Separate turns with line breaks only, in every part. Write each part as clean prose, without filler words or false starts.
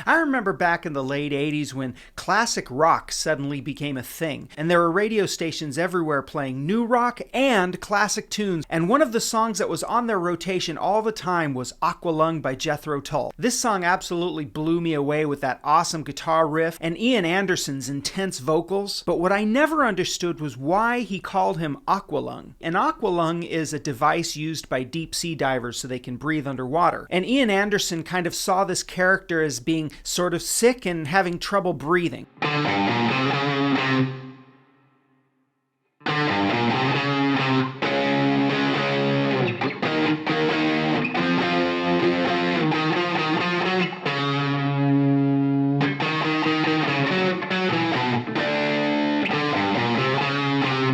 I remember back in the late 80s when classic rock suddenly became a thing, and there were radio stations everywhere playing new rock and classic tunes, and one of the songs that was on their rotation all the time was Aqualung by Jethro Tull. This song absolutely blew me away with that awesome guitar riff and Ian Anderson's intense vocals, but what I never understood was why he called him Aqualung. An aqualung is a device used by deep sea divers so they can breathe underwater, and Ian Anderson kind of saw this character as being sort of sick and having trouble breathing.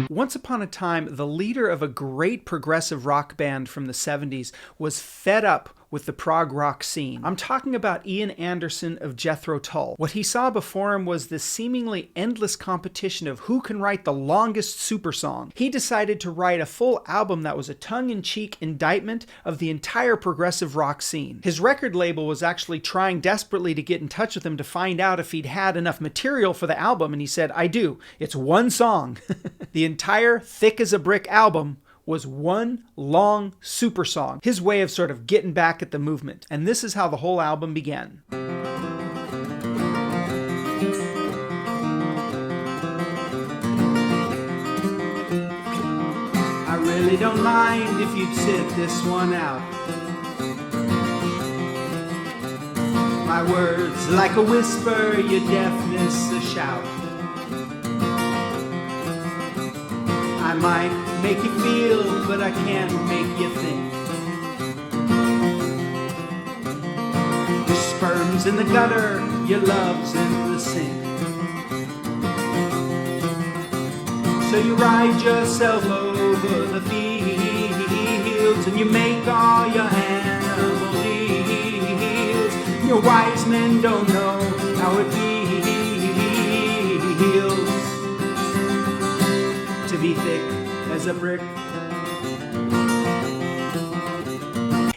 Once upon a time, the leader of a great progressive rock band from the 70s was fed up with the prog rock scene. I'm talking about Ian Anderson of Jethro Tull. What he saw before him was this seemingly endless competition of who can write the longest super song. He decided to write a full album that was a tongue-in-cheek indictment of the entire progressive rock scene. His record label was actually trying desperately to get in touch with him to find out if he'd had enough material for the album, and he said, "I do. It's one song." The entire Thick as a Brick album was one long super song, his way of sort of getting back at the movement. And this is how the whole album began. I really don't mind if you'd sit this one out. My words like a whisper, your deafness a shout. I might make you feel, but I can't make you think. Your sperm's in the gutter, your love's in the sink. So you ride yourself over the fields and you make all your animal deals. Your wise men don't know how it feels to be thick as a brick.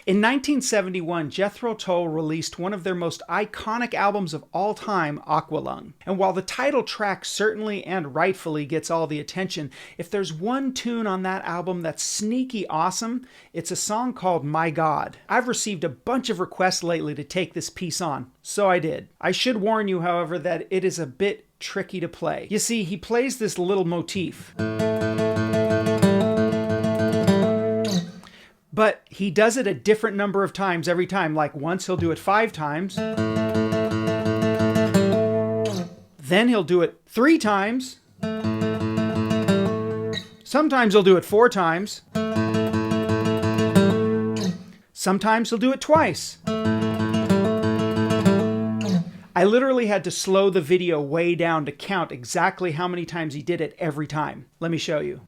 In 1971, Jethro Tull released one of their most iconic albums of all time, Aqualung. And while the title track certainly and rightfully gets all the attention, if there's one tune on that album that's sneaky awesome, it's a song called My God. I've received a bunch of requests lately to take this piece on, so I did. I should warn you, however, that it is a bit tricky to play. You see, he plays this little motif, but he does it a different number of times every time. Like once he'll do it 5 times, then he'll do it 3 times, sometimes he'll do it 4 times, sometimes he'll do it twice. I literally had to slow the video way down to count exactly how many times he did it every time. Let me show you.